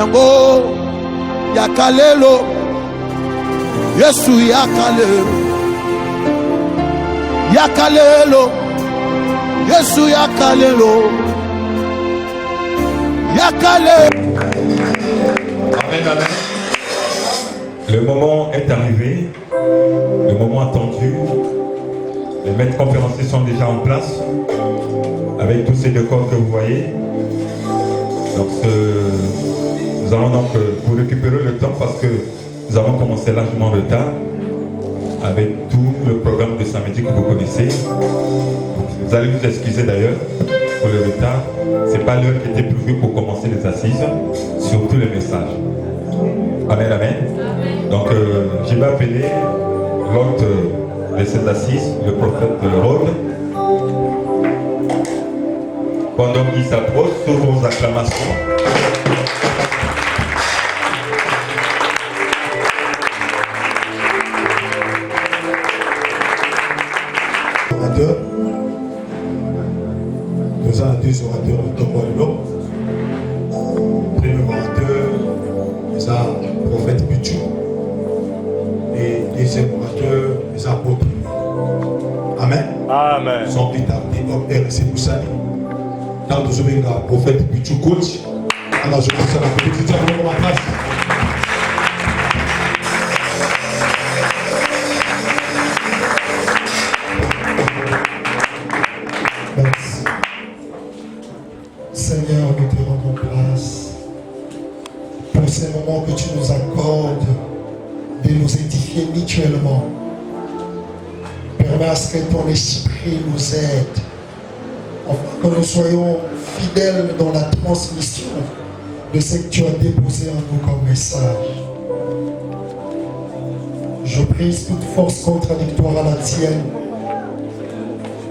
yango yakalelo Yesu yakalelo yakalelo Yesu yakalelo yakalelo. Amen, amen. Le moment est arrivé, le moment attendu. Les maîtres conférenciers sont déjà en place avec tous ces décors que vous voyez. Donc nous allons donc vous récupérer le temps parce que nous avons commencé largement en retard avec tout le programme de samedi que vous connaissez. Vous allez nous excuser d'ailleurs pour le retard. Ce n'est pas l'heure qui était prévue pour commencer les assises, surtout les messages. Amen, amen. Donc je vais appeler l'hôte de ces assises, le prophète de Rhodes. Pendant qu'il s'approche, sous vos acclamations. Nous avons deux orateurs de Tombolo. Premier orateur, nous avons le prophète Pichou. Et deuxième orateur, nous avons l'apôtre. Amen. Amen. Sans plus tarder, comme RC Boussani. Dans le sommet, le prophète Pichou coach. Alors, je pense à la petite diamant de ma place. Merci. Seigneur, nous te rendons grâce pour ces moments que tu nous accordes de nous édifier mutuellement. Permets à ce que ton esprit nous aide, afin que nous soyons fidèles dans la transmission de ce que tu as déposé en nous comme message. Je brise toute force contradictoire à la tienne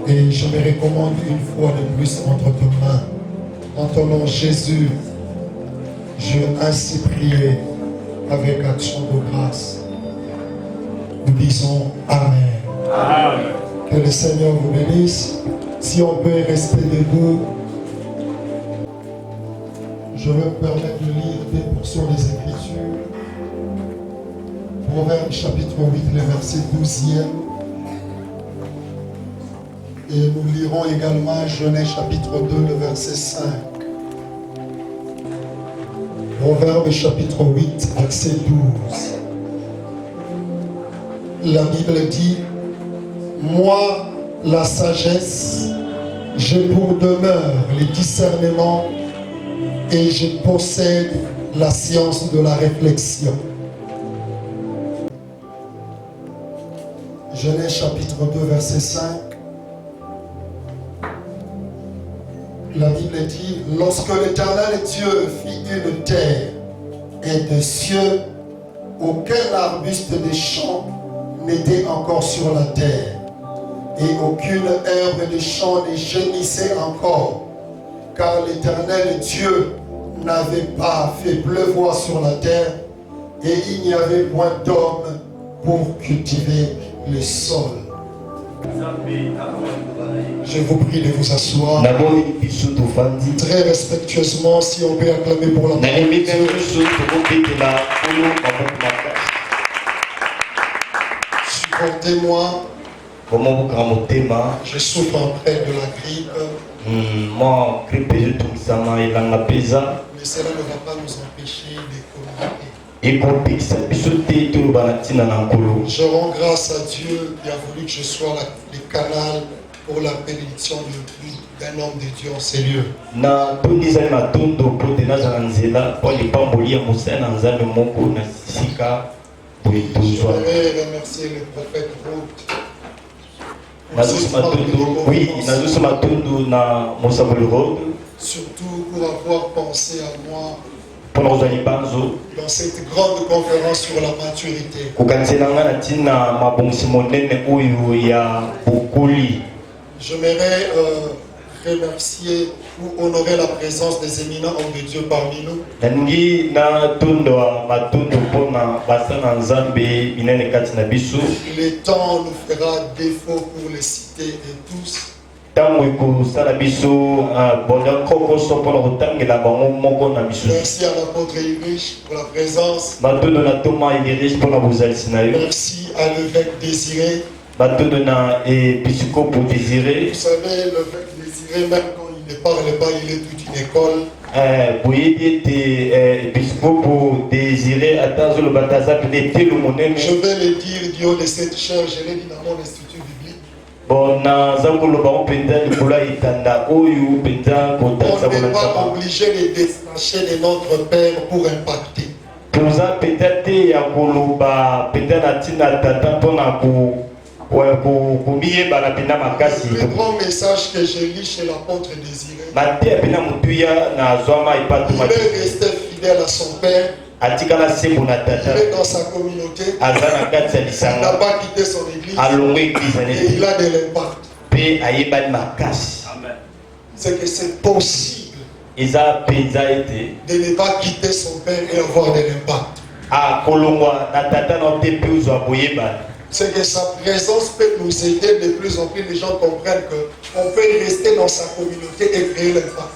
et je me recommande une fois de plus entre tes mains. En ton nom Jésus, je veux ainsi prier avec action de grâce. Nous disons Amen. Amen. Que le Seigneur vous bénisse. Si on peut rester debout, je vais me permettre de lire des portions des Écritures. Proverbe chapitre 8, le verset 12e. Et nous lirons également Genèse chapitre 2, le verset 5. Proverbe chapitre 8, verset 12. La Bible dit, moi, la sagesse, j'ai pour demeure le discernement et je possède la science de la réflexion. Genèse chapitre 2, verset 5. La Bible dit, lorsque l'Éternel Dieu fit une terre et des cieux, aucun arbuste des champs n'était encore sur la terre, et aucune herbe des champs ne gémissait encore, car l'Éternel Dieu n'avait pas fait pleuvoir sur la terre, et il n'y avait point d'homme pour cultiver le sol. Je vous prie de vous asseoir. Très respectueusement, si on peut acclamer pour la parole de Dieu. Supportez-moi. Je souffre en près de la grippe. Mais cela ne va pas nous empêcher de communiquer. Je rends grâce à Dieu qui a voulu que je sois le canal pour la bénédiction d'un homme de Dieu en ces lieux. Je voudrais remercier le prophète Rhodes. Surtout pour avoir pensé à moi dans cette grande conférence sur la maturité. J'aimerais remercier ou honorer la présence des éminents hommes de Dieu parmi nous. Le temps nous fera défaut pour les citer et tous. Merci à l'apôtre Ulrich pour la présence. Merci à l'évêque Désiré. Vous savez, l'évêque Désiré, même quand il ne parle pas, il est toute une école. Je vais le dire du haut de cette chair, je l'ai dit dans mon institut biblique. On n'est pas obligé de détacher de notre Père pour impacter. Le plus grand message que j'ai lu chez l'apôtre Désiré, il est resté fidèle à son Père. Il est dans sa communauté. Il n'a pas quitté son église. Et il a de l'impact. C'est que c'est possible de ne pas quitter son Père et avoir de l'impact. C'est que sa présence peut nous aider de plus en plus. Les gens comprennent qu'on peut rester dans sa communauté et créer l'impact.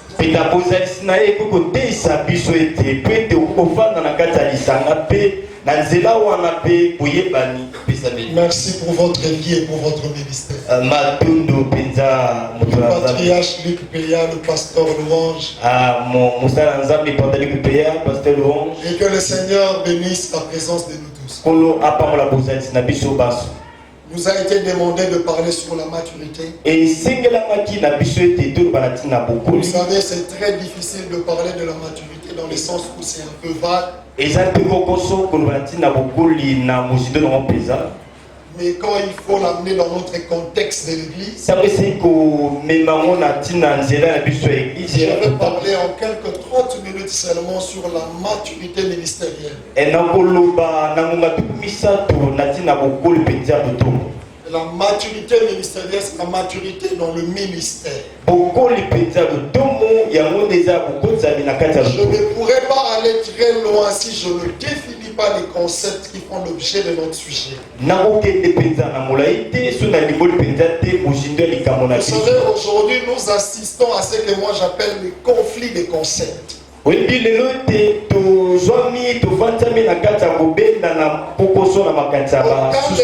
Merci pour votre vie et pour votre ministère. Le patriarche Luc Péa, le pasteur Louange. Et que le Seigneur bénisse la présence de nous tous. Nous a été demandé de parler sur la maturité. Vous savez, c'est très difficile de parler de la maturité dans le sens où c'est un peu vague. Mais quand il faut l'amener dans notre contexte de l'église, je vais parler en quelques 30 minutes seulement sur la maturité ministérielle. La maturité ministérielle, c'est la maturité dans le ministère. Je ne pourrais pas aller très loin si je ne définis pas les concepts qui font l'objet de notre sujet. Vous savez, aujourd'hui, nous assistons à ce que moi j'appelle le conflit des concepts. Quand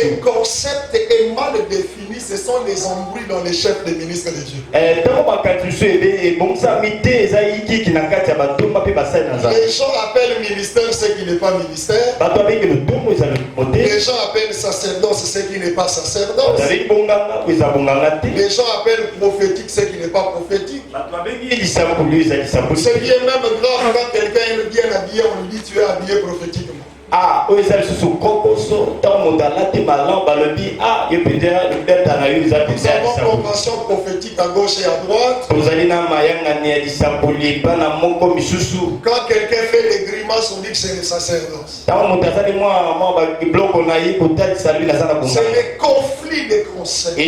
les concepts est mal définis, ce sont les embrouilles dans les chefs des ministres de Dieu. Les gens appellent ministère ce qui n'est pas ministère. Les gens appellent sacerdoce ce qui n'est pas sacerdoce. Les gens appellent prophétique ce qui n'est pas prophétique. Ce qui est même grave quand quelqu'un est bien habillé, on lui dit tu es habillé prophétiquement. Nous avons convention prophétique à gauche et à droite. Quand quelqu'un fait des grimaces, on dit que c'est le sacerdoce. C'est les conflits des concepts. Et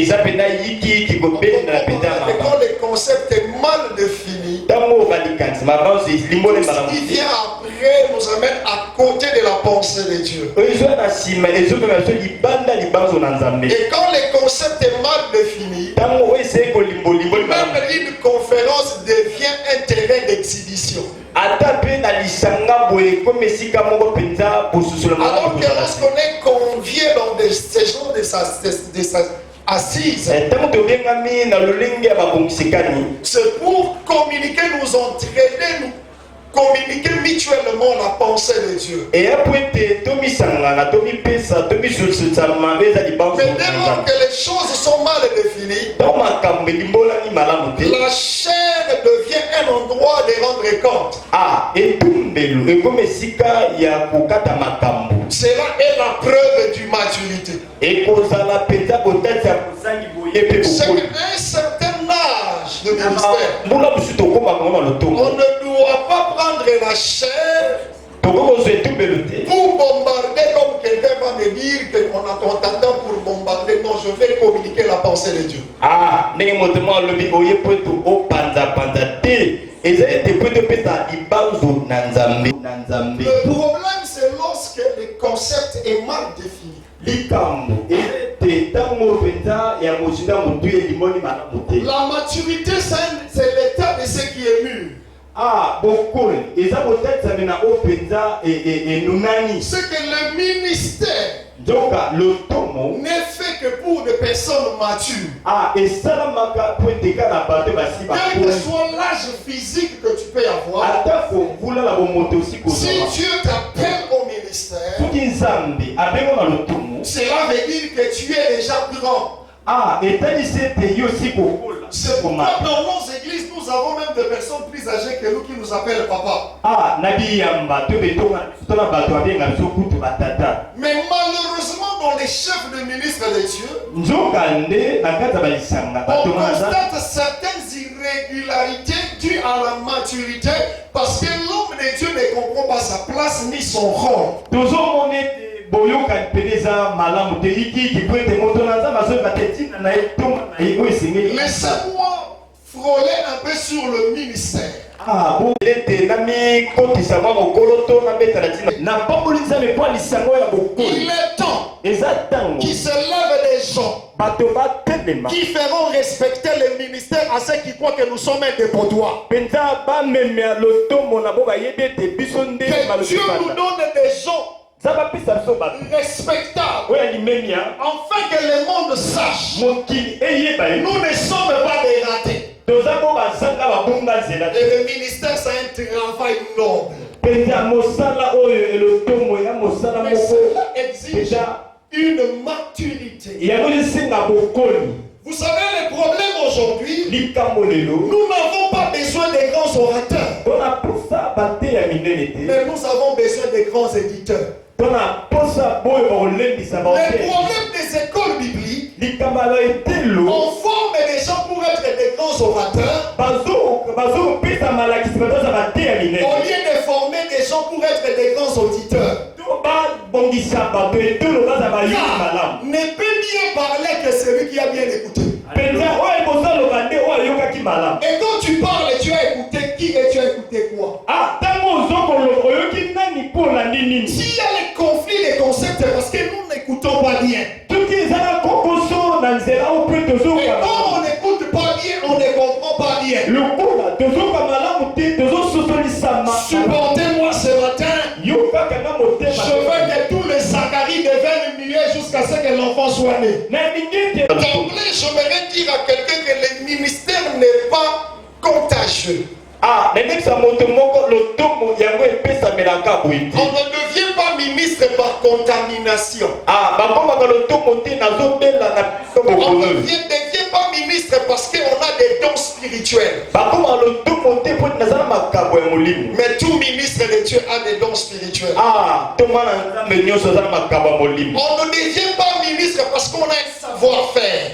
quand les concepts sont mal définis, ce qui vient après nous amène à côté de la pensée de Dieu. Et quand les concepts sont mal définis, même une conférence devient un terrain d'exhibition. Alors que lorsqu'on est convié dans ce genre de assises, c'est pour communiquer, nous entraîner, nous communiquer mutuellement la pensée de Dieu. Mais dès lors que les choses sont mal définies, la chair devient un endroit de rendre compte. Cela est la preuve du maturité. C'est un certain âge de ministère. On ne doit pas prendre la chair pour bombarder comme quelqu'un va me dire qu'on t'attend pour bombarder. Non, je vais communiquer la pensée de Dieu. Le problème, c'est lorsque le concept est mal défini. La maturité, c'est l'état de ce qui est mûr. C'est que le ministère n'est fait que pour des personnes matures. Quel que soit l'âge physique que tu peux avoir, si Dieu t'appelle au ministère, cela veut dire que tu es déjà grand. C'est pourquoi dans nos églises, nous avons même des personnes plus âgées que nous qui nous appellent papa. Mais malheureusement, dans les chefs de ministres de Dieu, on constate certaines irrégularités dues à la maturité parce que l'homme de Dieu ne comprend pas sa place ni son rôle. Laissez-moi frôler un peu sur le ministère. Il est temps qu'il se lève des gens qui feront respecter le ministère à ceux qui croient que nous sommes des potois. Que Dieu nous donne des gens respectable, afin que le monde sache nous ne sommes pas des ratés. Et le ministère, c'est un travail noble. Mais cela exige une maturité. Vous savez, le problème aujourd'hui, nous n'avons pas besoin de grands orateurs, mais nous avons besoin de grands éditeurs. Le problème des écoles bibliques, on forme des gens pour être des grands orateurs, au lieu de former des gens pour être des grands auditeurs. Ne peut bien parler que celui qui a bien écouté. Et quand tu parles, tu as écouté qui et tu as écouté quoi? S'il y a les conflits des concepts, c'est parce que nous n'écoutons pas bien. Et quand on n'écoute pas bien, on ne comprend pas bien. Supportez-moi ce matin. Je veux que tous les Zacharie deviennent muets jusqu'à ce que l'enfant soit né. D'emblée, j'aimerais dire à quelqu'un que le ministère n'est pas contagieux. On ne devient pas ministre par contamination. On ne devient pas ministre parce qu'on a des dons spirituels. Mais tout ministre de Dieu a des dons spirituels. On ne devient pas ministre parce qu'on a un savoir-faire.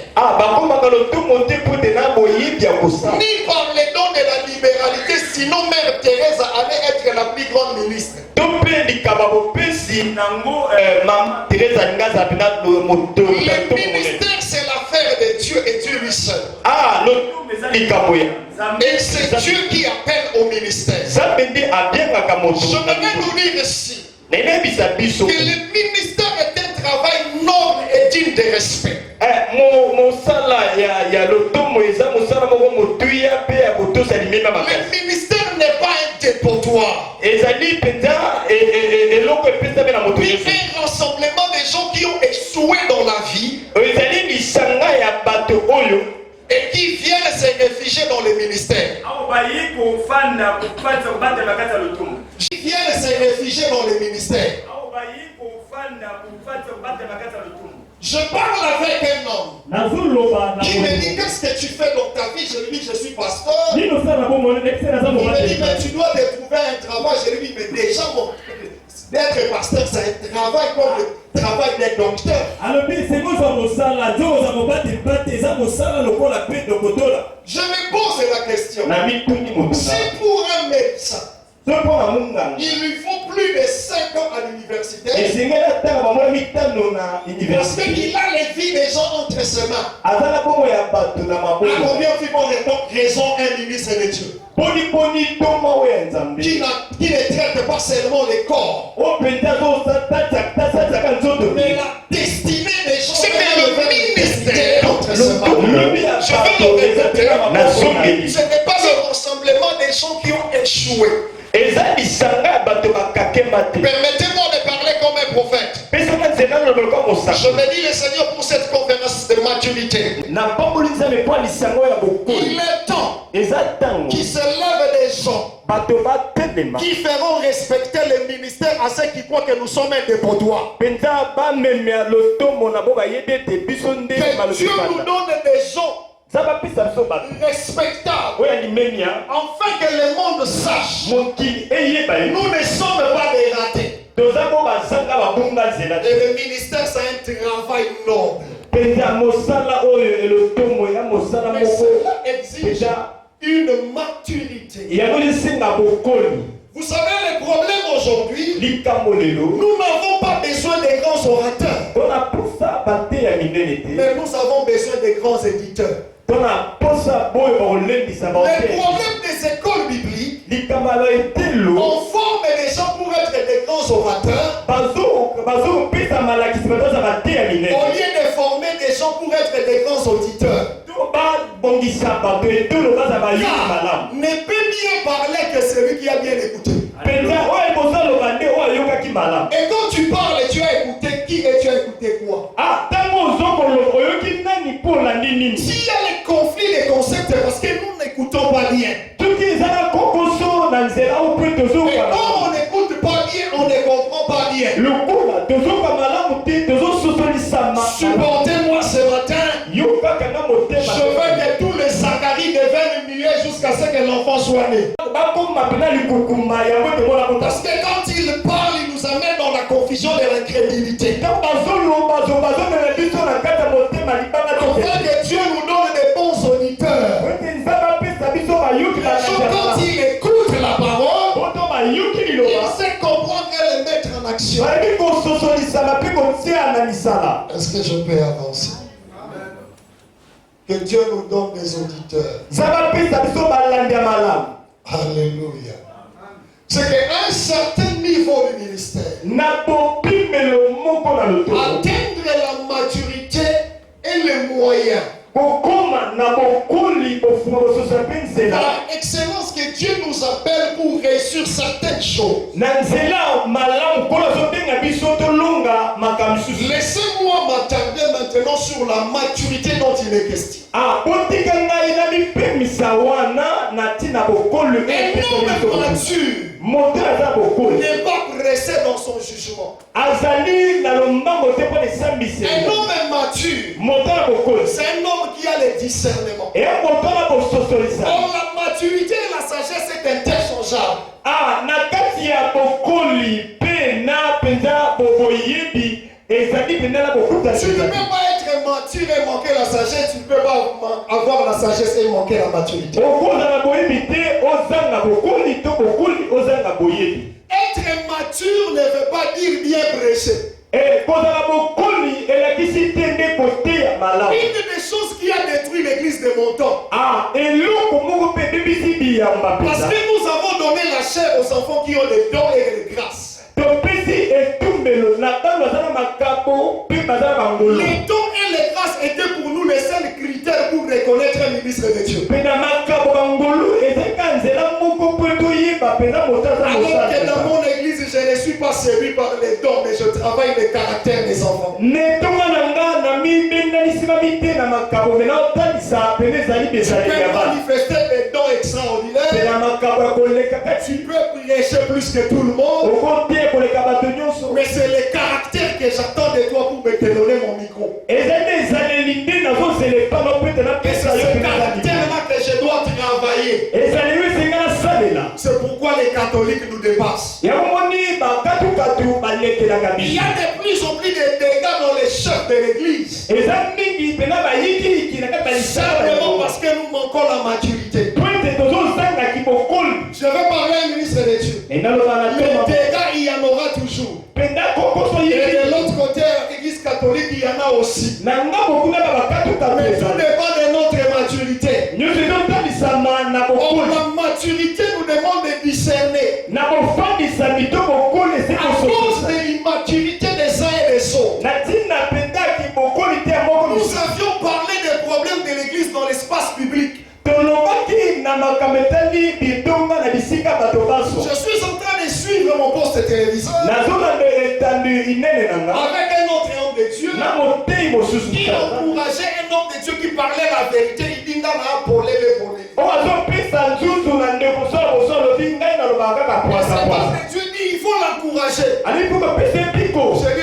Ni par les dons de la libéralité, sinon Mère Thérèse allait être la plus grande ministre. Le ministère, c'est l'affaire de Dieu et Dieu lui seul. Et c'est Dieu qui appelle au ministère. Je voudrais nous dire ici que le ministère est un travail noble et digne de respect. Le ministère n'est pas un dépotoir. Mais un rassemblement de gens qui ont échoué dans la vie et qui viennent se réfugier dans le ministère. Qui viennent se réfugier dans le ministère. Je parle avec un homme qui me dit qu'est-ce que tu fais dans ta vie. Je lui dis je suis pasteur. Il me dit mais tu dois te trouver un travail. Je lui dis mais déjà d'être pasteur c'est un travail comme le travail des docteurs. Je me pose la question. Si pour un médecin il lui faut plus de 5 ans à l'université parce qu'il a les vies des gens entre ses mains. À combien tu peux répondre raison un ministre de Dieu qui ne traite pas seulement les corps mais la destinée des gens. C'est que le Ce n'est pas le rassemblement des gens qui ont échoué. Permettez-moi de parler comme un prophète. Je me dis le Seigneur pour cette conférence de maturité. Il est temps qu'il se lève des gens qui feront respecter le ministère à ceux qui croient que nous sommes indépendants. Que Dieu nous donne des gens respectable, afin que le monde sache nous ne sommes pas des ratés. Et le ministère, c'est un travail noble. Mais cela exige une maturité. Vous savez, le problème aujourd'hui, nous n'avons pas besoin des grands orateurs, mais nous avons besoin des grands éditeurs. Le problème des écoles bibliques, on forme des gens pour être des grands orateurs, au lieu de former des gens pour être des grands auditeurs. Car ne peut bien parler que celui qui a bien écouté. Et quand tu parles, tu as écouté qui et tu as écouté quoi? S'il y a les conflits, les concepts, c'est parce que nous n'écoutons pas bien. Et quand on n'écoute pas bien, on ne comprend pas bien. Supportez-moi ce matin. Je veux que tous les Zacharie deviennent muets jusqu'à ce que l'enfant soit né. Parce que quand il parle, il nous amène dans la confusion de l'incrédulité. Afin que Dieu nous donne des bons auditeurs. Quand il écoute la parole, il sait comprendre et le mettre en action. Est-ce que je peux avancer? Que Dieu nous donne des auditeurs. Alléluia. C'est qu'à un certain niveau du ministère, atteindre la maturité et les moyens. Par excellence que Dieu nous appelle pour réussir certaines choses. Laissez-moi m'attarder maintenant sur la maturité dont il est question. Un homme mature n'est pas pressé dans son jugement. Un homme mature, c'est un homme qui a le discernement. Or, la maturité et la sagesse est interchangeable. Tu ne peux pas être mature et manquer la sagesse. Tu ne peux pas avoir la sagesse et manquer la maturité. Être mature ne veut pas dire bien prêcher. Une des choses qui a détruit l'église de mon temps. Parce que nous avons donné la chair aux enfants qui ont les dons et les grâces. Les dons et les grâces étaient pour nous les seuls critères pour reconnaître un ministre de Dieu. Alors que dans mon église, je ne suis pas séduit par les dons, mais je travaille le caractère des enfants. Tu peux manifester des dons extraordinaires. Tu peux prêcher plus que tout le monde. Mais c'est le caractère que j'attends de toi pour me te donner mon micro. Et c'est ce caractère-là que je dois travailler. C'est pourquoi les catholiques nous dépassent. Il y a de plus en plus de dégâts dans les chefs de l'église. Simplement parce que nous manquons la maturité. Je veux parler à un ministre de Dieu. Les dégâts, il y en aura toujours. Et de l'autre côté, l'église catholique, il y en a aussi. Mais tout dépend de notre maturité. Or, la maturité nous demande de discerner. À cause de l'immaturité des uns et des autres. Nous avions parlé des problèmes de l'église dans l'espace public. poste téléviseur avec un autre homme de Dieu qui encourageait un homme de Dieu qui parlait la vérité. Il dit, cet homme de Dieu dit, il faut l'encourager. Je lui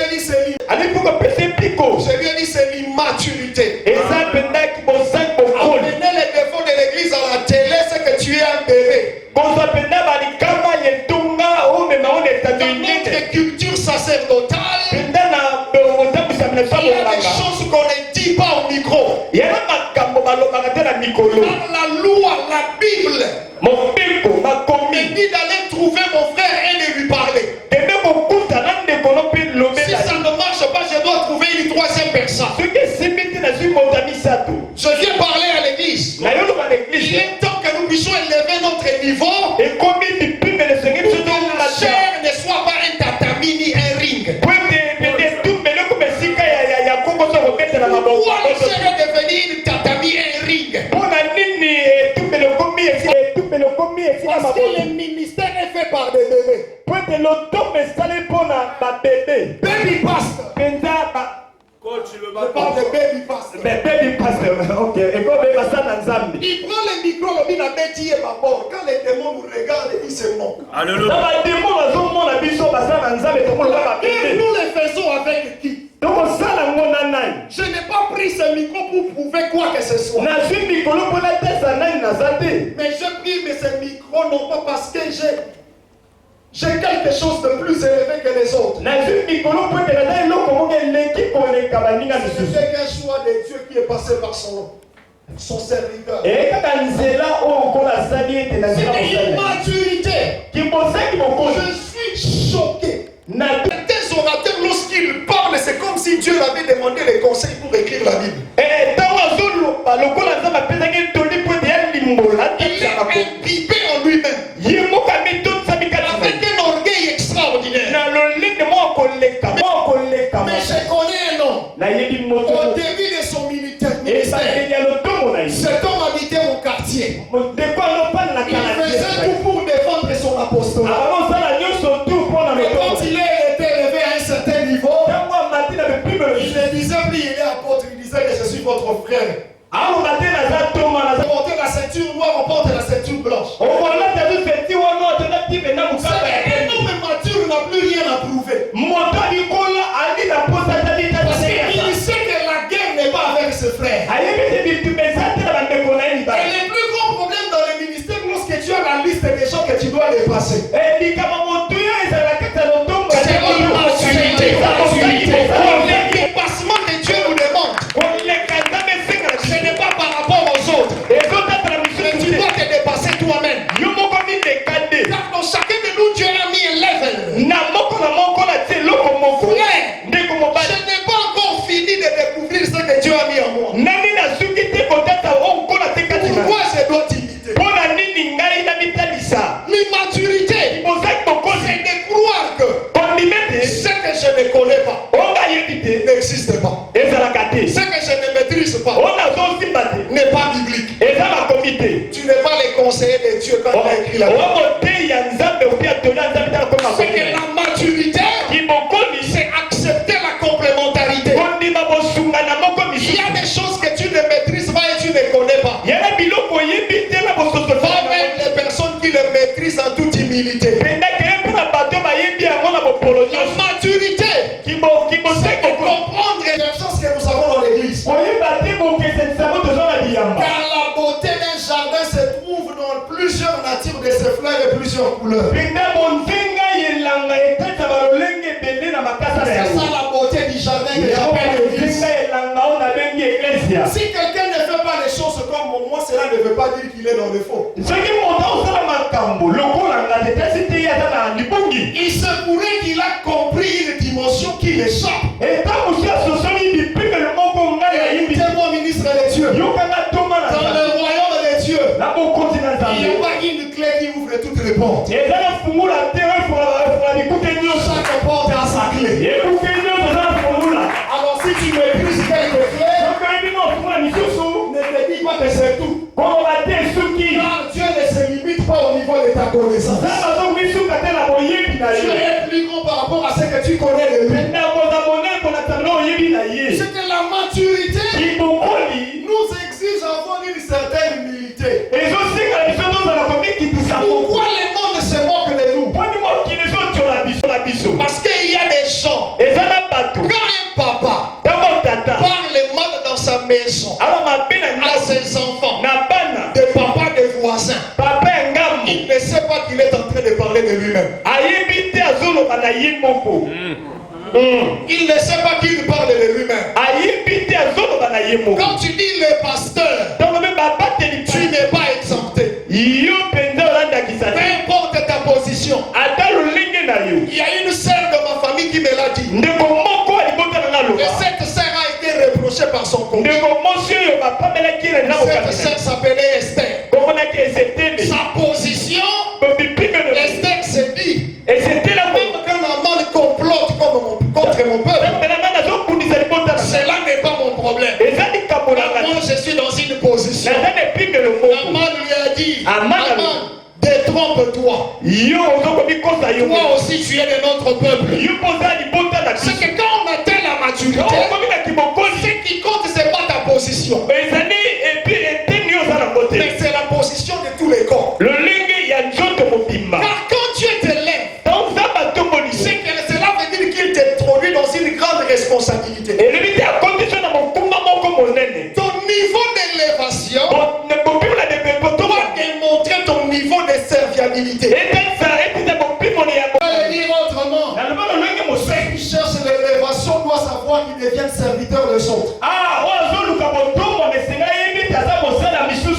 ai dit, c'est l'immaturité. Amener les défauts de l'église à la télé, c'est que tu es un bébé. Dans notre culture sacerdotale, il y a des choses qu'on ne dit pas au micro. Dans la loi, la Bible me dit d'aller trouver mon frère et de lui parler. Si ça ne marche pas, je dois trouver une troisième personne. Je viens parler à l'église. Il est temps que nous puissions élever notre niveau. Et que la chair ne soit pas un tatami ni un ring. Pourquoi la chair est devenue une tatami et un ring? Parce que le ministère est fait par des bébés. Baby pastor. Coach, je parle de baby pastor. Ok. Il prend le micro, il a dit quand les démons nous regardent, ils se moquent. Alléluia. Et nous le faisons avec qui? Je n'ai pas pris ce micro pour prouver quoi que ce soit. Mais je prie mais ce micro non pas parce que j'ai quelque chose de plus élevé que les autres. C'est qu'un choix de Dieu qui est passé par son serviteur. C'est l'immaturité. Je suis choqué. Des orateurs, lorsqu'ils parlent, c'est comme si Dieu avait demandé les conseils pour écrire la Bible. Il est imbibé en lui-même. Avec un orgueil extraordinaire. Mais je connais un homme. Au début de son ministère, cet homme habitait au quartier. Il faisait tout pour défendre son apostolat. Mais quand il était élevé à un certain niveau, il ne disait plus il est apôtre, il disait que je suis votre frère. On porte la ceinture noire, on porte la ceinture blanche. Un homme mature n'a plus rien à prouver. Parce qu'il sait que la guerre n'est pas avec ses frères. Et le plus gros problème dans le ministère, lorsque tu as la liste des gens que tu dois dépasser, c'est l'immaturité. Le dépassement que Dieu nous demande, ce n'est pas par rapport aux autres. Mais tu dois te dépasser toi-même. Car dans chacun de nous, Dieu a mis un level. Frère, je n'ai pas encore fini de découvrir ce que Dieu a mis en moi. Pourquoi je dois t'imiter? L'immaturité, c'est de croire que ce que je ne connais pas n'existe pas. Ce que je ne maîtrise pas n'est pas biblique. Tu n'es pas le conseiller de Dieu quand tu as écrit la Bible. C'est que la maturité, c'est accepter la complémentarité. Il y a des choses que tu ne maîtrises pas et tu ne connais pas. Pas même les personnes qui le maîtrisent en toute humilité. La maturité, c'est de comprendre les choses que nous avons dans l'église. Car la beauté d'un jardin se trouve dans plusieurs natures de ses fleurs et plusieurs couleurs. C'est ça la beauté du jardin que j'appelle l'église. Si quelqu'un ne fait pas les choses comme moi, cela ne veut pas dire qu'il est dans le faux. Il se pourrait qu'il a compris une dimension qui l'échappe. Écoutez-moi, ministre de Dieu. Dans le royaume de Dieu, il n'y a pas une clé qui ouvre toutes les portes. Chaque porte a sa clé. Alors si tu maîtrises quelques clés, ne te dis pas que c'est tout. Car Dieu ne se limite pas au niveau de ta connaissance. Dieu est rapport à ce que tu connais de lui. C'est que la maturité nous exige d'avoir une certaine humilité. Pourquoi le monde se moque de nous? Parce qu'il y a des gens, quand un papa parle mal dans sa maison à ses enfants, de papa, de voisins, il ne sait pas qu'il est en train de parler de lui-même. Il ne sait pas qu'il parle de lui-même. Quand tu dis le pasteur, tu n'es pas exempté. Peu importe ta position. Il y a une sœur de ma famille qui me l'a dit. Et cette sœur a été reprochée par son compte. Cette sœur s'appelait Esther. Sa position, Esther s'est dit, même quand maman complote contre mon peuple, cela n'est pas mon problème. Moi je suis dans une position. Maman lui a dit, maman, détrompe-toi. Toi aussi tu es de notre peuple. C'est que quand on atteint la maturité, ce qui compte c'est pas ta position, mais c'est la position de tous les corps. Car quand tu te lèves, c'est que cela veut dire qu'il t'introduit dans une grande responsabilité. Ton niveau d'élévation doit démontrer ton niveau de serviabilité. Je vais le dire autrement. Ceux qui cherchent l'élévation doivent savoir qu'ils deviennent serviteurs des autres.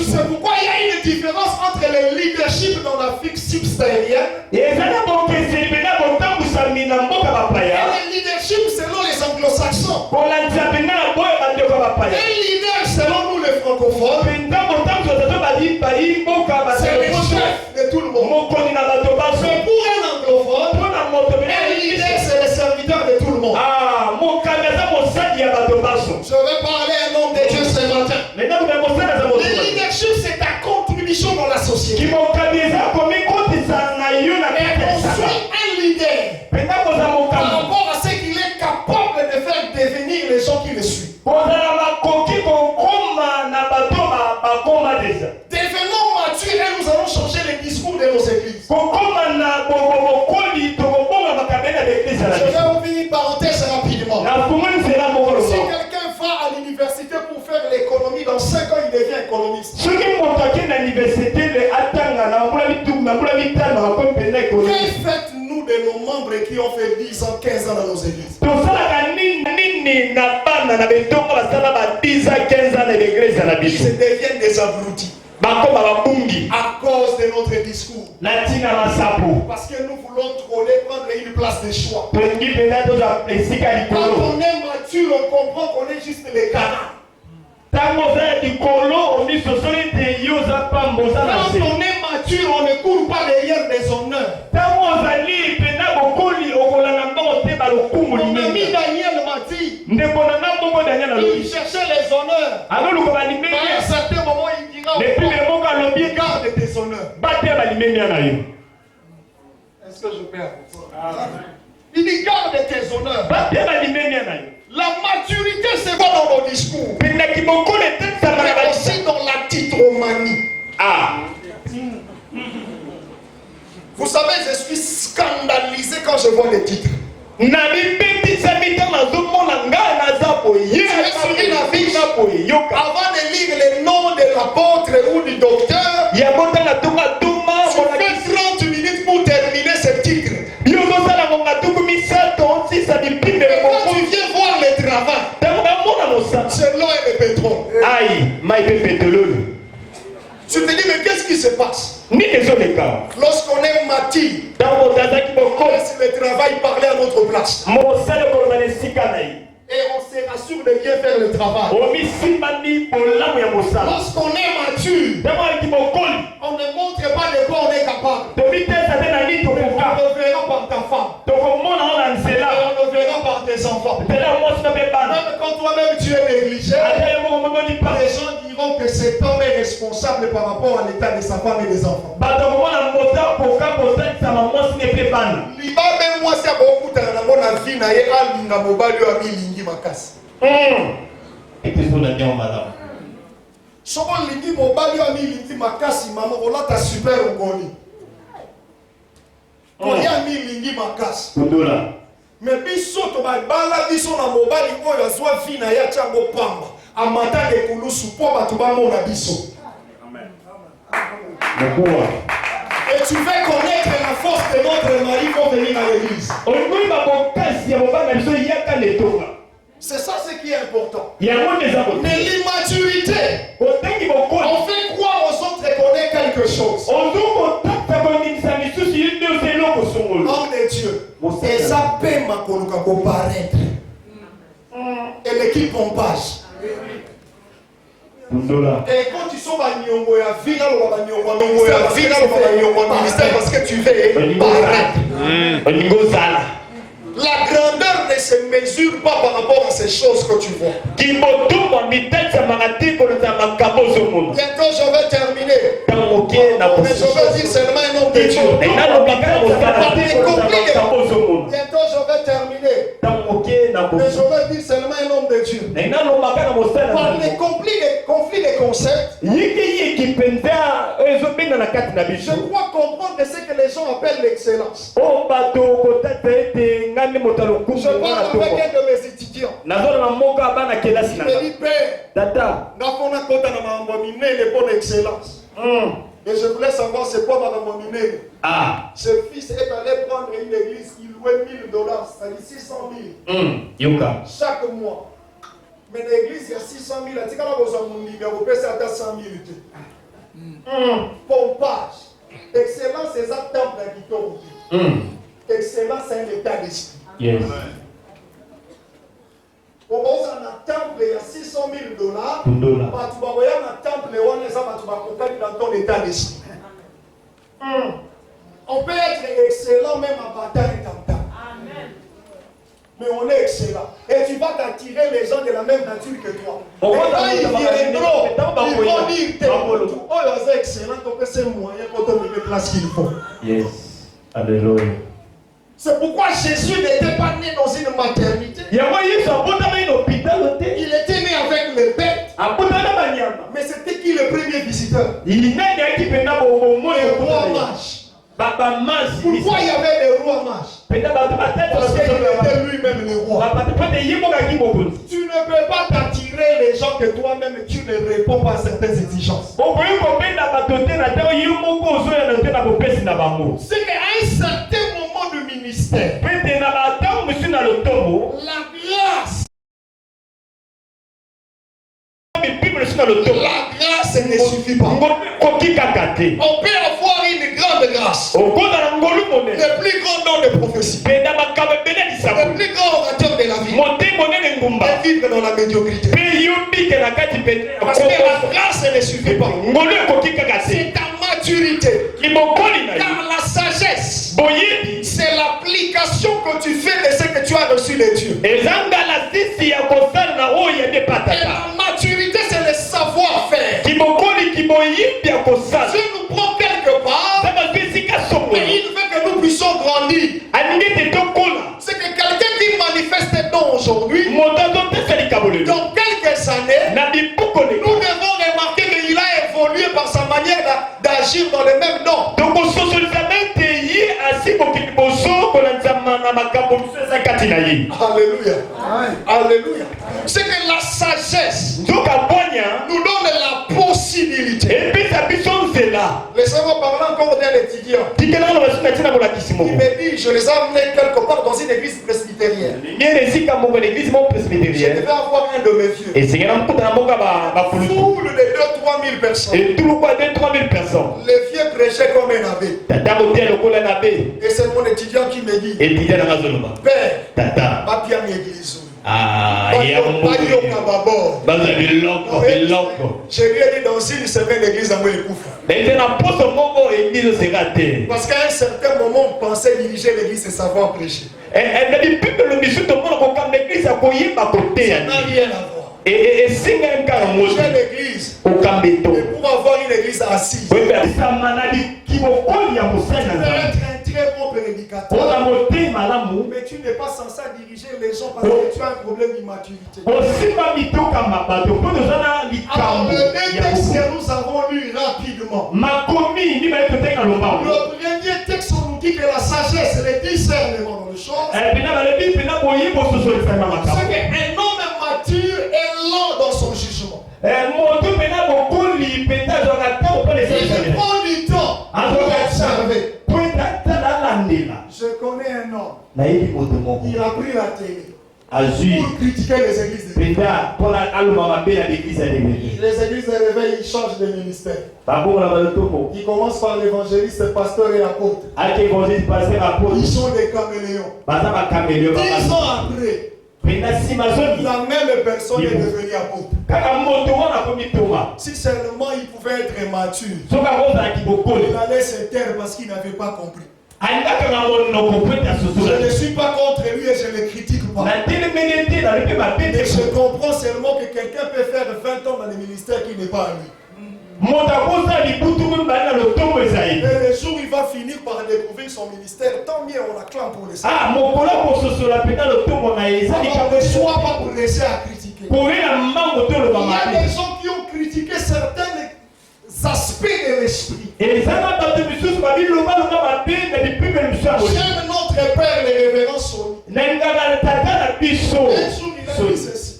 C'est pourquoi il y a une différence entre le leadership dans l'Afrique subsaharienne et le leadership selon les anglo-saxons. Un leader selon nous les francophones, c'est le chef de tout le monde. Mais pour un anglophone, un leader c'est le serviteur de tout le monde. Je vais parler à un homme de Dieu ce matin. Le leadership c'est ta contribution dans la société. Et on suit un leader par rapport à ce qu'il est capable de faire devenir les gens qui le suivent. Devenons matures et nous allons changer les discours de nos églises. Je vais ouvrir une parenthèse rapidement. Si quelqu'un va à l'université pour faire l'économie, dans 5 ans il devient économiste. Que faites-nous de nos membres qui ont fait 10 ans, 15 ans dans nos églises? Ils se deviennent des abrutis à cause de notre discours. Parce que nous voulons trôner, prendre une place de choix. Quand on est mature, on comprend qu'on est juste les canards. Quand on est mature, on ne court pas derrière des honneurs. On a mis Daniel Mati. Il cherchait les honneurs. À un certain moment, il dira garde tes honneurs. Est-ce que je perds? Il dit garde tes honneurs. La maturité, c'est pas dans nos discours, mais aussi dans la titromanie. Vous savez, je suis scandalisé quand je vois les titres. Tu es sur une affiche, avant de lire les noms de l'apôtre ou du docteur, tu fais 30 minutes pour terminer ce titre. Et quand tu viens voir le travail, c'est l'eau et le pétrole. Tu te dis, mais qu'est-ce qui se passe? Lorsqu'on est mature, laisse le travail parler à notre place. Et on se rassure de bien faire le travail. Lorsqu'on est mature, on ne montre pas de quoi on est capable. On le verra par ta femme. Et on le verra par tes enfants. Même quand toi-même tu es négligé, les gens diront que cet homme est responsable par rapport à l'état de sa femme et des enfants. Il va même mwasi abokutana nango na vie na ye alinga mobali oyo amilingi makasi. Soko lingi mobali oyo amilingi makasi mama olata super ngoni. Oya amilingi makasi. Mais biso to bala biso na mobali oyo azwa vie na ye tiango pamba. Amata de kulusu po bato bamona biso. Amen. Et tu veux connaître la force de notre mari pour venir à l'église. C'est ça ce qui est important. Mais l'immaturité, on fait croire aux autres de connaître quelque chose. Homme de Dieu, et ça paie ma coloca pour paraître. Et l'équipe pompage. Et quand tu sors à Nyongo, il y a ministère parce que tu veux paraître. La grandeur ne se mesure pas par rapport à ces choses que tu vois. Bientôt je vais terminer. Mais je vais dire seulement un nom de Dieu. Bientôt je vais terminer. Mais je vais dire seulement un nom de Dieu. Par les conflits de concepts, je crois comprendre ce que les gens appellent l'excellence. Je parle avec un de mes étudiants. Il me dit, Père, le bon excellence. Et je voulais savoir c'est quoi Madame Minel. Ce fils est allé prendre une église, il louait $1000, c'est-à-dire 600 000 chaque mois. Mais l'église, il y a 600 000, il y a 100 000. Pompage. Excellence, c'est un temple à excellence, c'est un état d'esprit. Yes. On va un temple, il y a $600 000. Tu vas voir un temple, on est dans ton état d'esprit. On peut être excellent même en battant un tam-tam. Mais on est excellent. Et tu vas t'attirer les gens de la même nature que toi. Et quand ils viendront, ils vont dire oh, c'est excellent, donc c'est moyen pour te mettre place qu'il faut. Yes. Alléluia. C'est pourquoi Jésus n'était pas né dans une maternité. Il était né avec les bêtes. Mais c'était qui le premier visiteur? Le roi mage. Pourquoi il y avait les rois mages? Parce qu'il était lui-même le roi. Tu ne peux pas t'attirer les gens que toi-même tu ne réponds pas à certaines exigences. C'est qu'à un certain moment du ministère, la grâce ne suffit pas. On peut avoir une grande grâce. Le plus grand don de prophétie. Le plus grand orateur de la vie. Et vivre dans la médiocrité. Parce que la grâce ne suffit pas. C'est ta maturité. Car la sagesse, c'est l'application que tu fais de ce que tu as reçu de Dieu. Et la maturité, c'est le savoir-faire. Dieu nous prend quelque part, mais il veut que nous puissions grandir. C'est que quelqu'un qui manifeste don aujourd'hui, dans quelques années, nous devons remarquer qu'il a évolué par sa manière d'agir dans le même don. Alléluia. Alléluia. C'est que la sagesse nous donne la possibilité. Laissez-moi parler encore d'un étudiant. Il me dit, je les ai amenés quelque part dans une église presbytérienne. Je devais avoir un de mes vieux. Foule de 2-3 000 personnes. Les vieux prêchaient comme un abbé. Et c'est mon étudiant qui me dit, Père, va bien l'église. Je lui ai dit dans une semaine l'église à moi parce qu'à un certain moment on pensait diriger l'église et savoir prêcher. Ça n'a rien à voir. Et j'ai l'église. Et pour avoir une église assise, tu peux être un très bon prédicateur. Mais tu n'es pas censé diriger les gens parce que tu as un problème d'immaturité. Alors, le texte que nous avons lu rapidement. Le premier texte, on nous dit que la sagesse, le discernement dans les choses. C'est qu'un homme mature est lent dans son jugement. Il prend du temps pour observer. Je connais un homme. Il a pris la télé pour critiquer les églises de réveil. Les églises de réveil, ils changent de ministère. Ils commencent par l'évangéliste, le pasteur et l'apôtre. Ils sont des caméléons. 10 ans après, la même personne est devenue apôtre. Si seulement il pouvait être mature, il allait se taire parce qu'il n'avait pas compris. Je ne suis pas contre lui et je ne le critique pas. Mais je comprends seulement que quelqu'un peut faire 20 ans dans le ministère qui n'est pas à lui. Et le jour où il va finir par découvrir son ministère, tant mieux, on l'acclame pour le salut. Alors ne sois pas pressé à critiquer. Il y a des gens qui ont critiqué certains aspects de l'esprit. J'aime notre père, le révérend Soni. Un jour, il a dit ceci.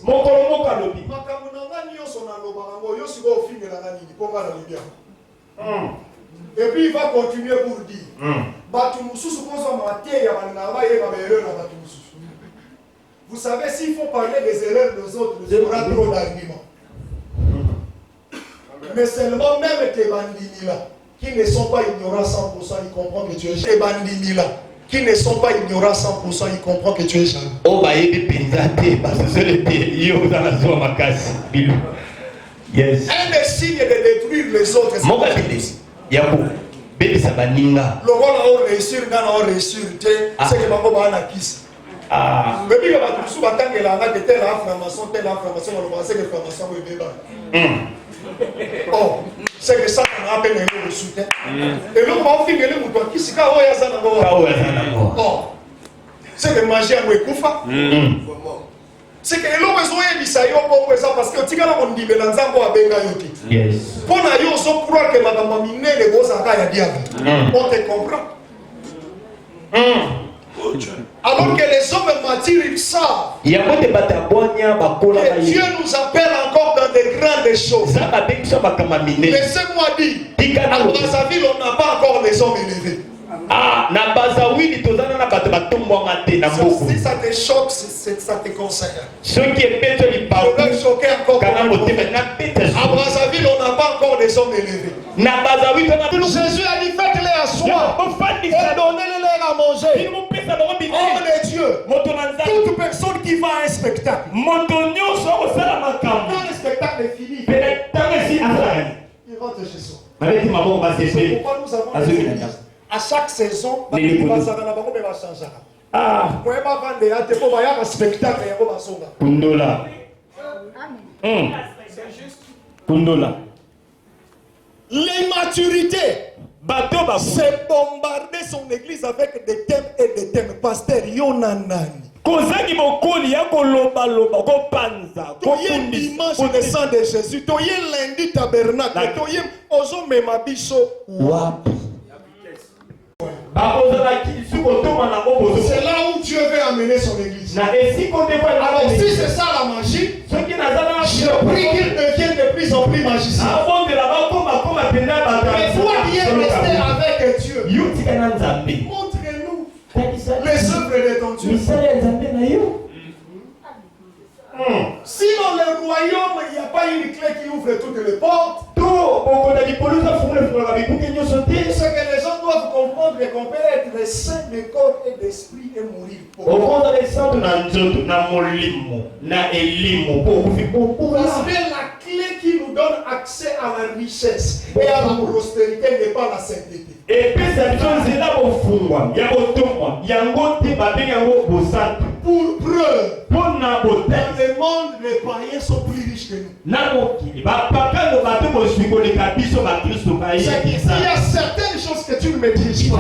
Et puis il va continuer pour dire vous savez, s'il faut parler des erreurs des autres, il y aura trop d'arguments. Mais seulement même tes bandits là, qui ne sont pas ignorants 100%, ils comprennent que tu es tes bandits là, qui ne sont pas ignorants 100%, ils comprennent que tu es jaloux. Yes. Un des signes de détruire les autres, c'est le rôle à réussir, dans réussir, c'est que Bango va kiss. Mais il y a tout souvent tant que la de telle information, c'est que l'information est débat. Oh, c'est que ça qu'on appelle le soutien. Et l'homme va finir le mouton qui s'est oh, c'est que manger un wekoufa. C'est que l'homme est zoé bisayo pour ça parce que tu as on dit dans Zambo à Bengayoti. Yes. Pour na yo so croire que madame Mine les beaux aka ya diable. On te comprend. Alors que les hommes matures ils savent. Que Dieu nous appelle encore dans de grandes choses. Laissez-moi dire, à Brazzaville on n'a pas encore les hommes élevés. Si ça te choque, ça te concerne. Je vais choquer encore. À Brazzaville, on n'a pas encore des hommes élevés. Jésus a dit faites-les asseoir et donnez-les à manger. Homme de Dieu, toute personne qui va à un spectacle, quand le spectacle est fini, il rentre chez soi. Pourquoi nous avons des églises? À chaque saison, il va changer. L'immaturité, c'est bombarder son église avec des thèmes et des thèmes. Pasteur Yonanani. Toye dimanche le sang de Jésus. Toye lundi tabernacle. Toye ozo memabiso wapi. C'est là où Dieu veut amener son église. Alors si c'est ça la magie, je prie qu'il devienne de plus en plus magicien. Mais toi qui es resté avec Dieu, montre-nous les œuvres de ton Dieu. Si dans le royaume il n'y a pas une clé qui ouvre toutes les portes, ce que les gens doivent comprendre est qu'on peut être saint de corps et d'esprit et mourir pauvre. Parce que la clé qui nous donne accès à la richesse et à la prospérité n'est pas la sainteté. Pour preuve, dans le monde, les païens sont plus riches que nous. Il y a certaines choses que tu ne maîtrises pas.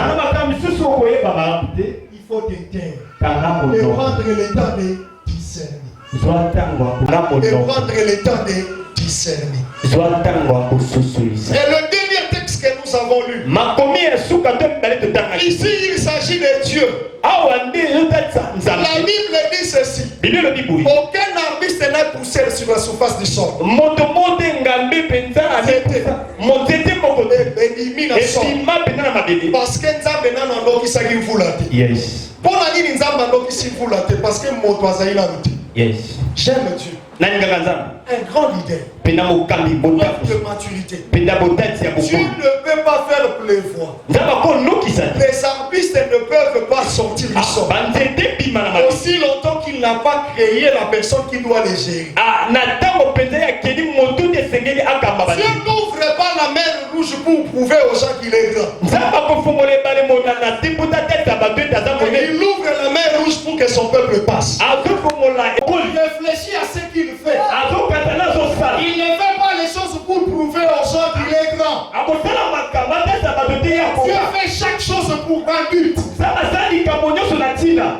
Il faut te taire. Tanga Et mono. prendre le temps de discerner. Zwa tangwa tanga Et mono. prendre le temps de discerner. Zwa tangwa kususulisa. Et le dernier texte que nous avons lu. Makomi esuka to mbale to tanga. Ici, il s'agit de Dieu. Awa ndi yotatsa La nzambe. Bible dit ceci. Bibelo bibuyi. Aucun arbuste n'a poussé sur la surface du sol. Moto mote ngambe penza Nzete. Motete moko de. Ebimi na sol. Esima penza na mabele. Parce que Nzambe nana andokisaki mvula te. Yes. Mpo na nini Nzambe andokisi mvula te? Parce que moto azali nanu te. Yes. J'aime Dieu. Nani kaka nzambe? Un grand leader. Penda mokambi Preuve botafu. de maturité. Penda botati ya Dieu bokulu. ne peut pas faire pleuvoir. Nzambe ko nokisa te. Les arbustes ne peuvent pas sortir du sol. Banzete bima na mabele. Aussi longtemps qu'il n'a pas créé la personne qui doit les gérer. Ah, na tango penza ya kedi moto de sengeli akamba Dieu bati. n'ouvre pas la mer rouge pour prouver aux gens qu'il est grand. Nzambe akofungole bale monana tiputa tete bato etaza Mais monene. il ouvre la mer rouge pour que son peuple passe. Azofongola Il ekoli. réfléchit à ce qu'il fait. Azokata nazosala. Il ne fait pas les choses pour prouver aux gens qu'il est grand. Akosala makambo atesa bato te ya Dieu koka. fait chaque chose pour un but. Nzambe asala likambo nyonso na ntina.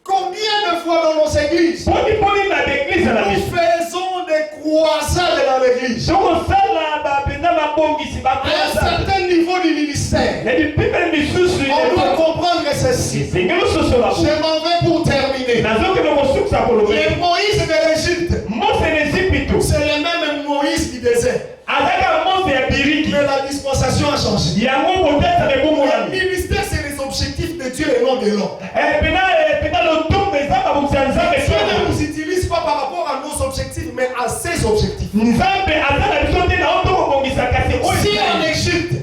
Combien de fois dans nos églises, Poni na l'église na nous biso. faisons des croisades dans l'église. Tokosala bapenza mabongisi À un bakosa. certain niveau du ministère, Na bipembe misusu on doit comprendre ceci. esengeli ososola Je m'en vais pour terminer. nazokende kosukisa kolobe. Le Moïse de l'Égypte, Mose n'Égypte c'est le même Moïse du désert. azalaka Mose ya biriki Mais la dispensation a changé. yango botesa Le mebomolami ministère, c'est les objectifs de Dieu et non de l'homme. pena lotombo eza babokisa nzambe Dieu ne nous utilise pas par rapport à nos objectifs, mais à ses objectifs. nzambe aza na biso te na oyo tokobongisa kasi Si en oyo Égypte,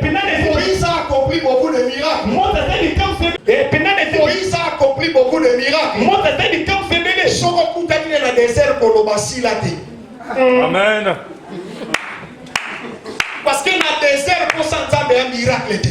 pena Moïse a accompli beaucoup de miracles. Mose aza likambo pena Moïse a accompli beaucoup de miracles. Mose aza likambo sebele Soko kutani na désert koloba sila te. Amen. Parce que na désert pour ça nzambe un miracle te.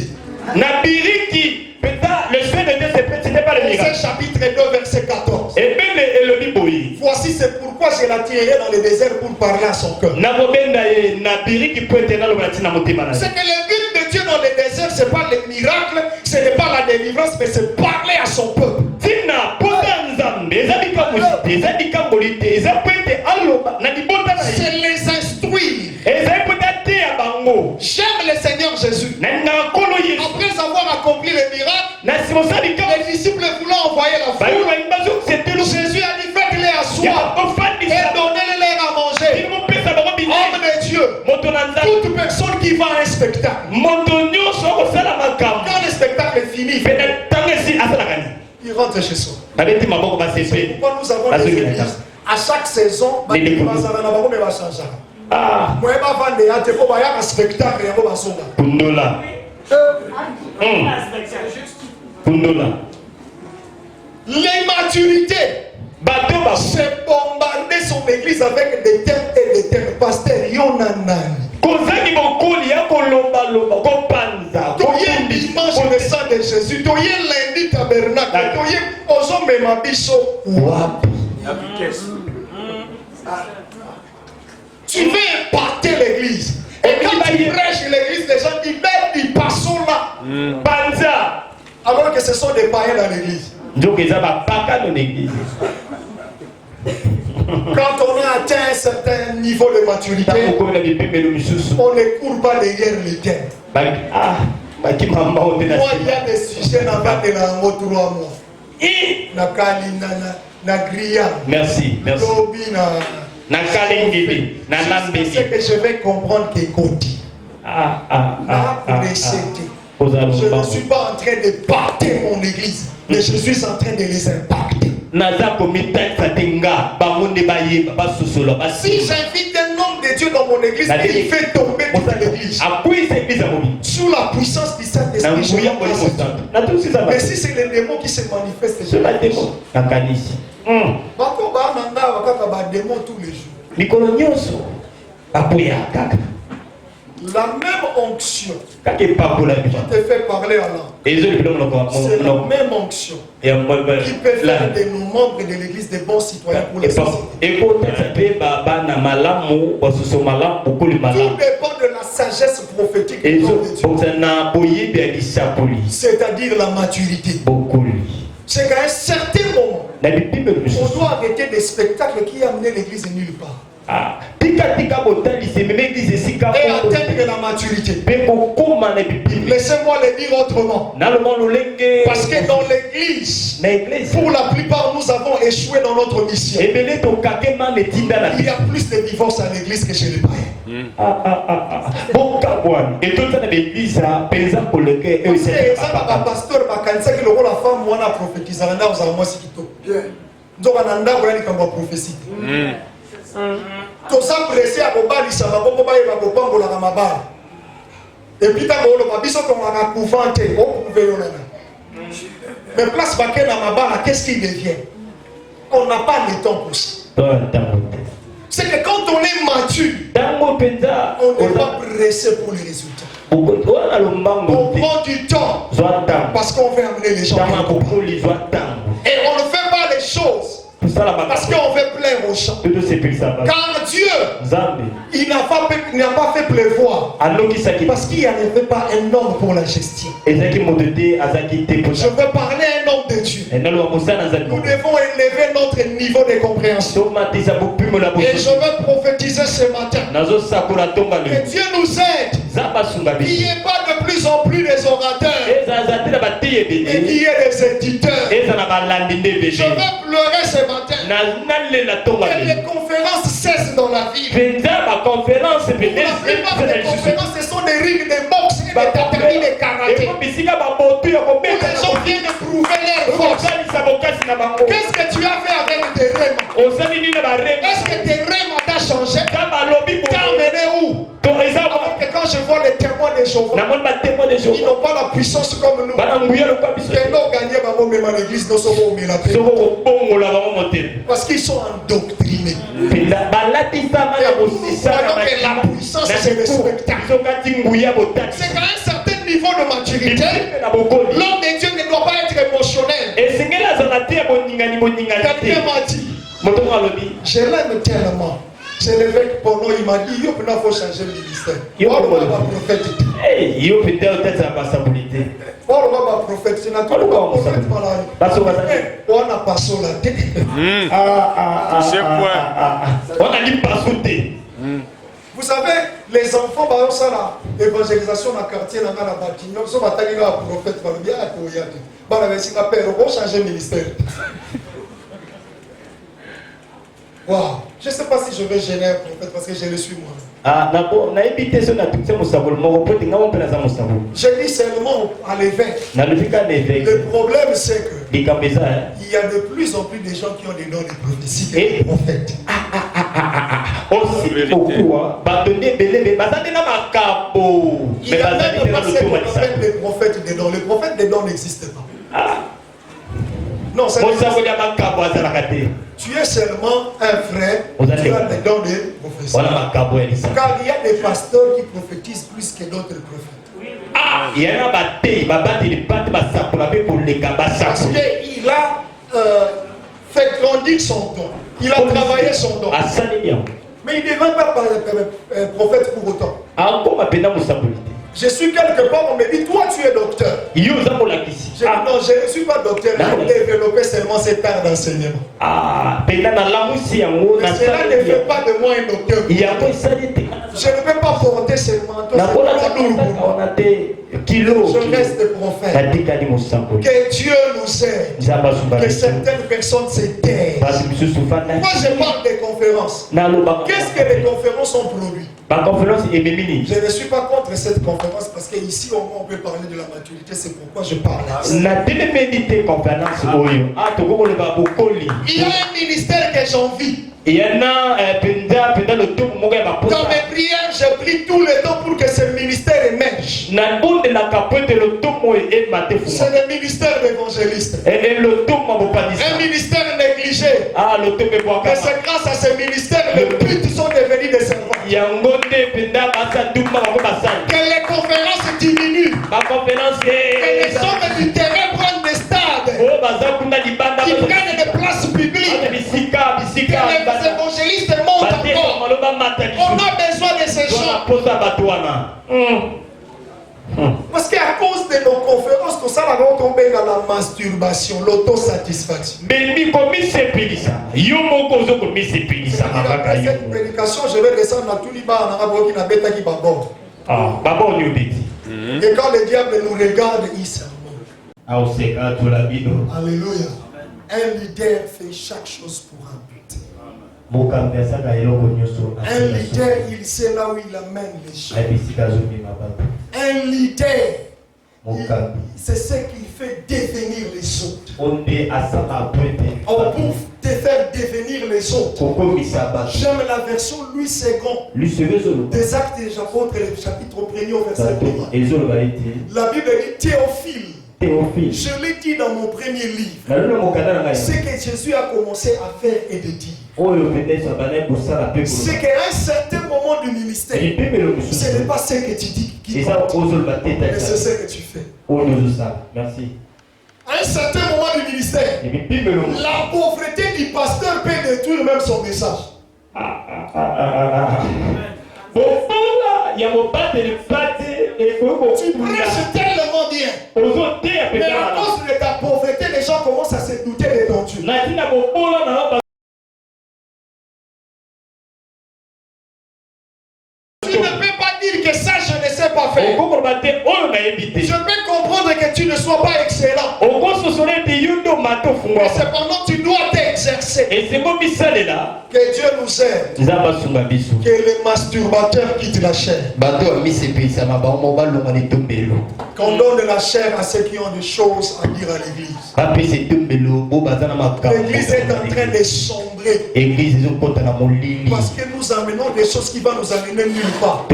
na biriki peta le fait de Dieu c'était pas le C'est miracle chapitre 2 verset 14. ebele elobi boyi Voici c'est pourquoi je l'attirerai dans le désert pour parler à son cœur. nakobenda ye na biriki po ete naloba ntina motema na ye. C'est que le but de Dieu dans le désert, c'est pas le miracle, ce n'est pas la délivrance, mais c'est parler à son peuple. tina pota nzambe eza likambo te eza likamboli te eza po ete aloba na libota na ye C'est les instruire. ezali po ete ateya bango J'aime le Seigneur Jésus. na nkolo yesu Après avoir accompli le miracle, na nsima osala likambo les disciples voulant envoyer la bayo foule, balingi bazokisete Jésus a dit faites-les asseoir et ofandisa donnez-les à manger. ili mopesa bango Homme bilei de Dieu, moto na nzambe toute personne qui va à un spectacle, moto nyonso akosala makambo quand le spectacle est fini, pene ntango esi asalaka nini il rentre chez soi. babeti maboko basepeli Pourquoi nous avons des églises à chaque saison, Les découvertes. ah moi ba vande ya te ko ba ya ka spectacle ya ko ba songa. pundola pundola L'immaturité, bato ba c'est bombarder son église avec des termes et des termes. Pasteur Yonanani. kozangi bokoli ya kolobaloba kopanza Toye dimanche le sang de Jésus. Toye lundi tabernacle. Toye ozomema biso. wapi Tu veux impacter l'église. Et quand tu prêches l'église, les gens disent, mais ils passent là. panza Alors que ce sont des païens dans l'église. nzoka eza bapaka no l'église Quand on a atteint un certain niveau de maturité, ntango okomi na bipemelo misusu on ne court pas derrière les terres. bakimamba o te na Moi, il y a des sujets dans le 3 mois. I, Na Kali, na Gria, merci Lobi, na kalengeli na c'est nambeli que je vais comprendre que Koti. Je ne suis pas en train de battre mon église, mais je suis en train de les impacter. naza komitakisa te nga bango nde bayeba basosola Si j'invite un homme de Dieu dans mon église, il fait tomber toute l'église. akwisa église ya mobili Sous la puissance du na Saint-Esprit, je nguya vais molimo passer. santo natusisa Mais si c'est les démons qui se manifestent, so bademo nakanisi Bako ba nanga wakaka ba démons tous les jours. mikolo nyonso baboya kaka La même onction kaka epakola qui biso te fait parler en langue, ezolipela monoko c'est la même onction qui peut faire de nos membres de l'église des bons citoyens pour la société. ekotasa mpe bana malamu basusu malamu bokoli Tout malamu dépend de la sagesse prophétique du nom de Dieu, ezobongisa na boyebi ya lisapoli c'est-à-dire la maturité. bokoli C'est qu'à un certain moment, na bipime on mosusu doit arrêter des spectacles qui amenaient l'église nulle part. tika botalisi emema eglize esika Et atteindre la maturité. mpe kokóma na bipime Laissez-moi le dire autrement. naloma lolenge Parce que dans l'église, na eglise pour la plupart, nous avons échoué dans notre mission. ebele tokakema na etinda na Il y a plus de divorces à l'église que chez les païens. bokabwani etoza na baeglise mpenza koleke Parce que ça va pasteur bakanisa que le rôle la femme moi na prophétise na ndako za moi sikito. Nzoka na ndako ya likambo prophétie. Tout ça pressé à kobalisa bango bayeba kopangola na mabala. Et puis tango oloba biso tongana couvent te okouve yo nana. Mais place baké na mabala, qu'est-ce qu'il devient? On n'a pas le temps pour ça. C'est que quand on est mature, on n'est pas pressé pour les résultats. On prend du temps parce qu'on veut amener les gens. Et on ne fait pas les choses parce qu'on veut plaire aux gens. Car Dieu, il n'a pas fait pleuvoir parce qu'il n'y avait pas un homme pour la gestion. Je veux parler à un homme de Dieu. Nous devons élever notre niveau de compréhension. Et je veux prophétiser ce matin que Dieu nous aide. Qu'il n'y ait pas de plus en plus des orateurs et qu'il y ait des éditeurs. Je veux pleurer ce matin que les conférences cessent dans la vie. Pour la plupart des conférences, ce sont des rings de boxe et des tatamis de karaté. Où les gens viennent de prouver leur force. Qu'est-ce que tu as fait avec tes règles? Est-ce que tes règles t'ont changé? T'as emmené où? Alors que quand je vois les témoins de Jéhovah, ils n'ont pas la puissance comme nous. Que nous gagnons même à l'église, nous sommes au parce qu'ils sont endoctrinés. Nous croyons que la puissance c'est le spectacle. C'est qu'à un certain niveau de maturité, l'homme de Dieu ne doit pas être émotionnel. Quelqu'un m'a dit, je l'aime tellement. C'est l'évêque Bono, il m'a dit, il faut changer le ministère. Il va prophète. Prophète, c'est notre prophète. On n'a pas cela. Vous savez, les enfants, par exemple, l'évangélisation dans le quartier, dans la bâtiment, ils sont attaqués à un prophète. On va changer le ministère. Wow. Je ne sais pas si je vais gêner un prophète parce que je le suis moi. Je dis seulement à l'évêque. Le problème c'est que il y a de plus en plus de gens qui ont des noms de prophéties que des prophètes. Il y a même pas ce qu'on appelle les prophètes des noms. Les prophètes des noms n'existent pas. Non, ça tu es seulement un frère, tu as des dons de prophétie. Car il y a des pasteurs qui prophétisent plus que d'autres prophètes. Parce qu'il a fait grandir son don. Il a travaillé son don. Mais il ne devient pas prophète pour autant. Je suis quelque part, on me dit, toi tu es docteur. Je dis, non, je ne suis pas docteur, j'ai développé seulement cet art d'enseignement. Mais cela ne fait pas de moi un docteur. Je ne peux pas porter ce manteau. Je reste prophète. Que Dieu nous aide. Que certaines personnes se taisent. Moi je parle des conférences. Qu'est-ce que les conférences ont produit? Je ne suis pas contre cette conférence parce qu'ici on peut parler de la maturité, c'est pourquoi je parle. Il y a un ministère que j'envie. Dans mes prières, je prie tout le temps pour que ce ministère émerge. C'est le ministère d'évangéliste. Un ministère négligé. Mais c'est grâce à ce ministère que les buts sont devenus des servants. Que les conférences diminuent. Que les hommes du terrain prennent des stades. Qui prennent des places publiques. Que les évangélistes montent encore. On a besoin de ces gens. Parce qu'à cause de nos conférences, tout ça va tomber dans la masturbation, l'autosatisfaction. Mais comme c'est pélissa, yomoko zo comme c'est pélissa. Après cette prédication, je vais descendre dans tous les bars en arabe qui n'a bêta qui babord. Ah, babo on y obéit. Et quand le diable nous regarde, il s'en Ah, on sait quand tu l'as mis. Alléluia. Un leader fait chaque chose pour un but. Un leader, il sait là où il amène les choses. Un leader, c'est ce qui fait devenir les autres. On peut te faire devenir les autres. J'aime la version Louis II des Actes des Apôtres, le chapitre 1er au verset 1. La Bible dit Théophile. Je l'ai dit dans mon premier livre. Ce que Jésus a commencé à faire et de dire. C'est qu'à un certain moment du ministère, ce n'est pas ce que tu dis qui compte, mais c'est ce que tu fais. Merci. À un certain moment du ministère, la pauvreté du pasteur peut détruire même son message. Tu prêches tellement bien, mais à cause de ta pauvreté, les gens commencent à se douter de ton Dieu. Tu ne peux pas dire que ça, je ne sais pas faire. Je peux comprendre que tu ne sois pas excellent. Mais cependant, tu dois t'exercer. Que Dieu nous aide. Que les masturbateurs quittent la chair. Qu'on donne la chair à ceux qui ont des choses à dire à l'église. L'église est en train de sombrer. Parce que nous amenons des choses qui vont nous amener nulle part.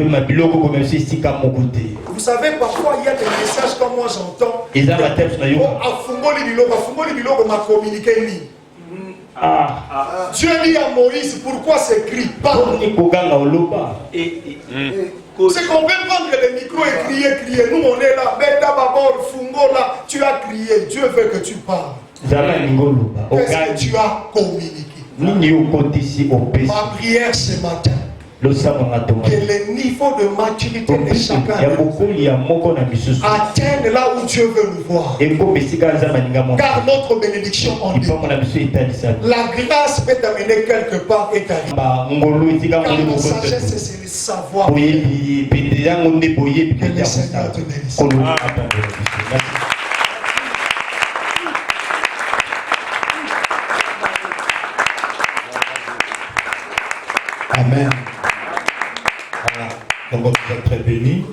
Vous savez, parfois il y a des messages comme moi j'entends. Dieu dit à Moïse pourquoi c'est écrit pas. C'est qu'on peut prendre le micro et crier. Nous on est là, là, tu as crié, Dieu veut que tu parles. Qu'est-ce que tu as communiqué? Ma prière ce matin, que le niveau de maturité de chacun atteigne là où Dieu veut nous voir. Car notre bénédiction en dépend. La grâce peut t'amener quelque part et t'arriver. Car la sagesse, c'est le savoir. Que le Seigneur te bénisse. Amen. Donc, vous êtes très bénis.